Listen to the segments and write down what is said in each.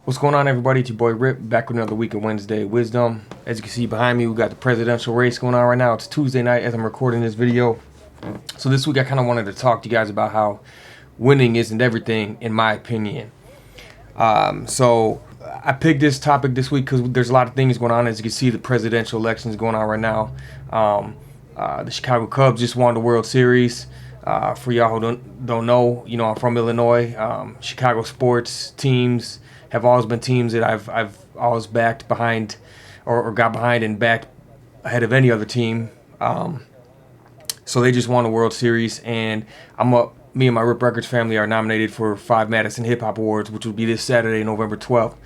What's going on, everybody? It's your boy Rip, back with another week of Wednesday Wisdom. As you can see behind me, we got the presidential race going on right now. It's Tuesday night as I'm recording this video. So this week I kind of wanted to talk to you guys about how winning isn't everything, in my opinion. So I picked this topic this week because there's a lot of things going on. As you can see, the presidential elections going on right now. The Chicago Cubs just won the World Series. For y'all who don't know, I'm from Illinois. Chicago sports teams have always been teams that I've always backed behind, or got behind and backed ahead of any other team. So they just won the World Series, and me and my Rip Records family are nominated for 5 Madison Hip Hop Awards, which will be this Saturday, November 12th.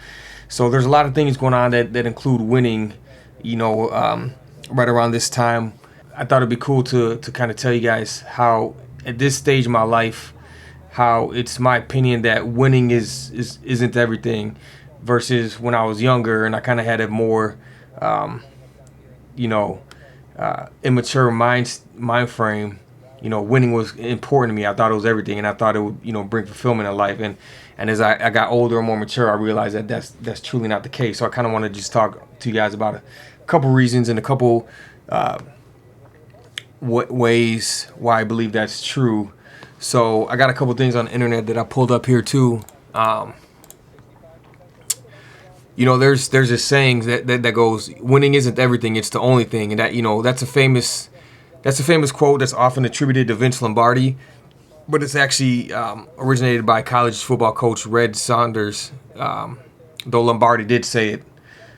So there's a lot of things going on that include winning, right around this time. I thought it'd be cool to kind of tell you guys how, at this stage of my life, how it's my opinion that winning isn't everything, versus when I was younger and I kind of had a more, immature mind frame. Winning was important to me. I thought it was everything, and I thought it would, bring fulfillment in life. And as I got older and more mature, I realized that that's truly not the case. So I kind of want to just talk to you guys about a couple reasons and a couple ways why I believe that's true. So I got a couple things on the internet that I pulled up here too. There's this saying that goes, winning isn't everything, it's the only thing. And that's a famous quote that's often attributed to Vince Lombardi, but it's actually originated by college football coach Red Saunders, though Lombardi did say it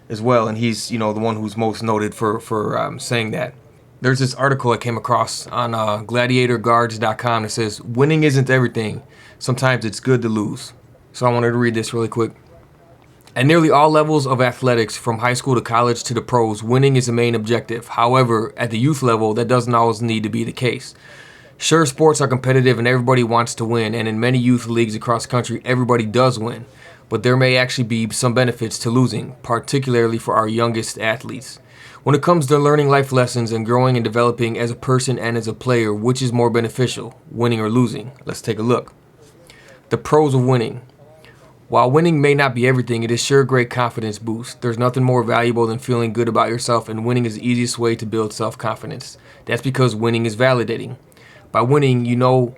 as well, and he's the one who's most noted for saying that. There's this article I came across on gladiatorguards.com that says, winning isn't everything. Sometimes it's good to lose. So I wanted to read this really quick. At nearly all levels of athletics, from high school to college to the pros, winning is the main objective. However, at the youth level, that doesn't always need to be the case. Sure, sports are competitive and everybody wants to win, and in many youth leagues across the country, everybody does win. But there may actually be some benefits to losing, particularly for our youngest athletes. When it comes to learning life lessons and growing and developing as a person and as a player, which is more beneficial, winning or losing? Let's take a look. The pros of winning. While winning may not be everything, it is sure a great confidence boost. There's nothing more valuable than feeling good about yourself, and winning is the easiest way to build self-confidence. That's because winning is validating. By winning, you know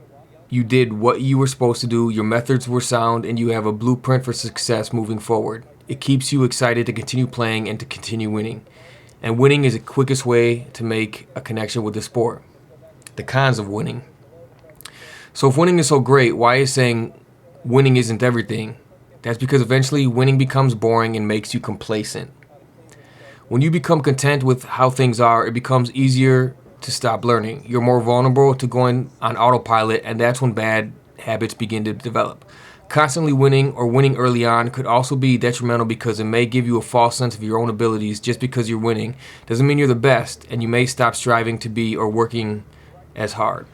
you did what you were supposed to do, your methods were sound, and you have a blueprint for success moving forward. It keeps you excited to continue playing and to continue winning. And winning is the quickest way to make a connection with the sport. The cons of winning. So if winning is so great, why is saying winning isn't everything? That's because eventually winning becomes boring and makes you complacent. When you become content with how things are, it becomes easier to stop learning. You're more vulnerable to going on autopilot, and that's when bad habits begin to develop. Constantly winning or winning early on could also be detrimental because it may give you a false sense of your own abilities. Just because you're winning doesn't mean you're the best, and you may stop striving to be or working as hard.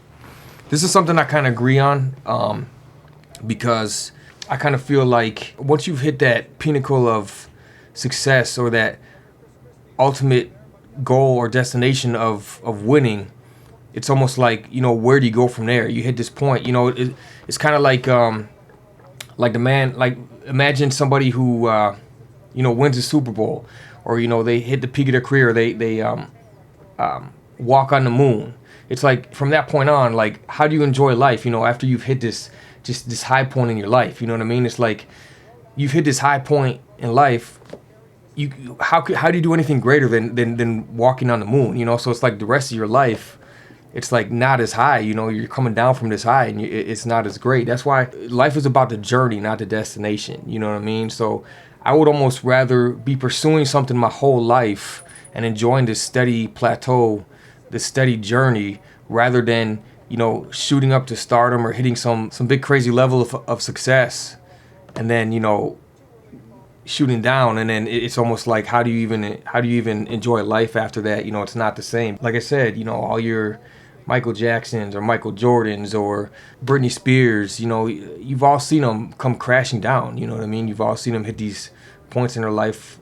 This is something I kind of agree on, because I kind of feel like once you've hit that pinnacle of success, or that ultimate goal or destination of winning, it's almost like, where do you go from there? You hit this point, it's kind of like imagine somebody who wins a Super Bowl, or they hit the peak of their career, they walk on the moon. It's like, from that point on, like, how do you enjoy life after you've hit this high point in your life? You know what I mean? It's like, you've hit this high point in life. How do you do anything greater than walking on the moon? So it's like the rest of your life, it's like not as high. You're coming down from this high, and it's not as great. That's why life is about the journey, not the destination. You know what I mean? So I would almost rather be pursuing something my whole life and enjoying this steady plateau, this steady journey, rather than shooting up to stardom or hitting some big crazy level of success, and then shooting down, and then it's almost like, how do you even enjoy life after that? It's not the same. Like I said, all your Michael Jacksons or Michael Jordans or Britney Spears, you've all seen them come crashing down. You know what I mean? You've all seen them hit these points in their life,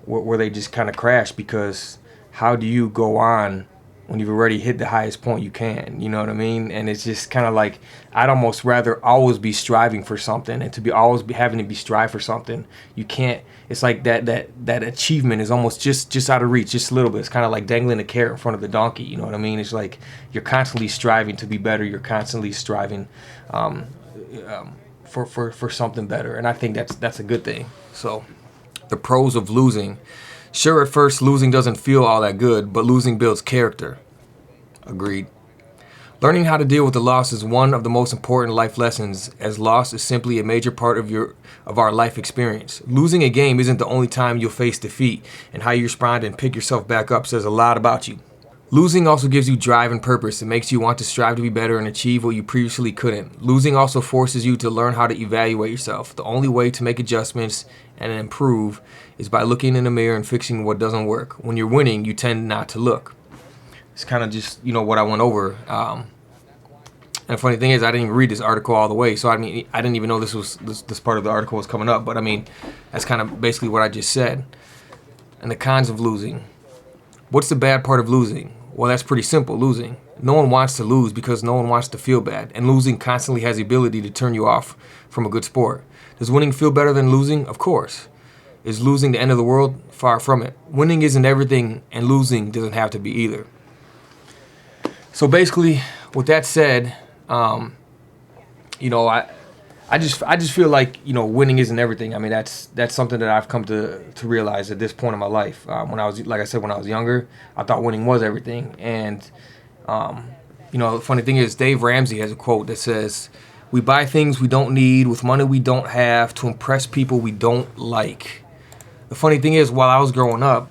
where they just kind of crash, because how do you go on when you've already hit the highest point you can, you know what I mean? And it's just kind of like, I'd almost rather always be striving for something, and to be always be having to be strive for something. You can't, it's like that achievement is almost just out of reach, just a little bit. It's kind of like dangling a carrot in front of the donkey, you know what I mean? It's like you're constantly striving to be better. You're constantly striving for something better. And I think that's a good thing. So the pros of losing. Sure, at first, losing doesn't feel all that good, but losing builds character. Agreed. Learning how to deal with the loss is one of the most important life lessons, as loss is simply a major part of our life experience. Losing a game isn't the only time you'll face defeat, and how you respond and pick yourself back up says a lot about you. Losing also gives you drive and purpose. It makes you want to strive to be better and achieve what you previously couldn't. Losing also forces you to learn how to evaluate yourself. The only way to make adjustments and improve is by looking in the mirror and fixing what doesn't work. When you're winning, you tend not to look. It's kind of just, what I went over. And the funny thing is, I didn't even read this article all the way. So, I didn't even know this part of the article was coming up. But, that's kind of basically what I just said. And the cons of losing. What's the bad part of losing? Well, that's pretty simple, losing. No one wants to lose because no one wants to feel bad. And losing constantly has the ability to turn you off from a good sport. Does winning feel better than losing? Of course. Is losing the end of the world? Far from it. Winning isn't everything, and losing doesn't have to be either. So basically, with that said, I just feel like, winning isn't everything. That's something that I've come to realize at this point in my life. When I was younger, I thought winning was everything. And, the funny thing is, Dave Ramsey has a quote that says, "We buy things we don't need with money we don't have to impress people we don't like." The funny thing is, while I was growing up,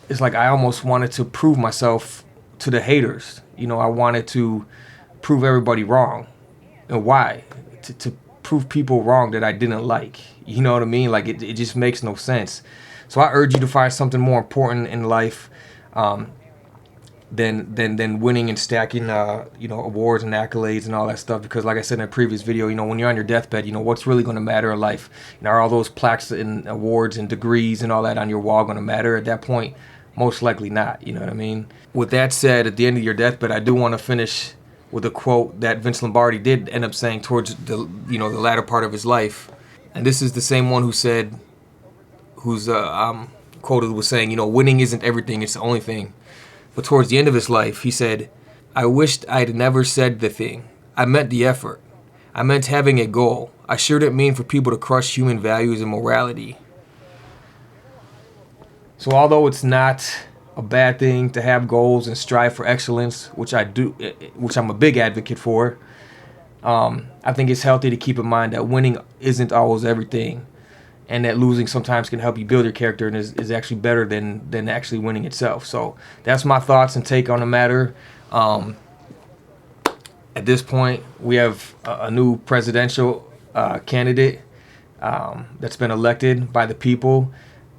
it's like I almost wanted to prove myself to the haters. I wanted to prove everybody wrong. And why? To prove people wrong that I didn't like. You know what I mean? Like, it just makes no sense. So I urge you to find something more important in life than winning and stacking awards and accolades and all that stuff. Because like I said in a previous video, when you're on your deathbed, what's really going to matter in life? Are all those plaques and awards and degrees and all that on your wall going to matter at that point? Most likely not. You know what I mean? With that said, at the end of your deathbed, I do want to finish with a quote that Vince Lombardi did end up saying towards the latter part of his life. And this is the same one who's quoted was saying, winning isn't everything, it's the only thing. But towards the end of his life, he said, "I wished I'd never said the thing. I meant the effort. I meant having a goal. I sure didn't mean for people to crush human values and morality." So although it's not a bad thing to have goals and strive for excellence, which I'm a big advocate for, I think it's healthy to keep in mind that winning isn't always everything, and that losing sometimes can help you build your character and is actually better than actually winning itself. So that's my thoughts and take on the matter. At this point, we have a new presidential candidate that's been elected by the people.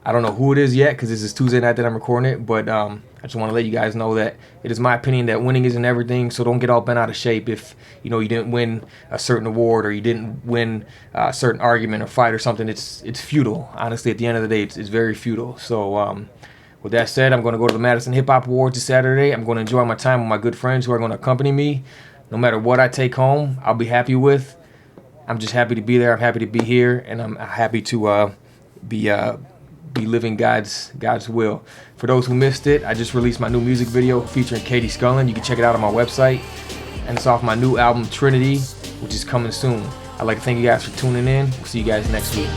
I don't know who it is yet because this is Tuesday night that I'm recording it, but I just want to let you guys know that it is my opinion that winning isn't everything, so don't get all bent out of shape if you didn't win a certain award or you didn't win a certain argument or fight or something. It's futile. Honestly, at the end of the day, it's very futile. So with that said, I'm going to go to the Madison Hip Hop Awards this Saturday. I'm going to enjoy my time with my good friends who are going to accompany me. No matter what I take home, I'll be happy with. I'm just happy to be there. I'm happy to be here, and I'm happy to be living God's will. For those who missed it, I just released my new music video featuring Katie Scullin. You can check it out on my website. And it's off my new album, Trinity, which is coming soon. I'd like to thank you guys for tuning in. We'll see you guys next week.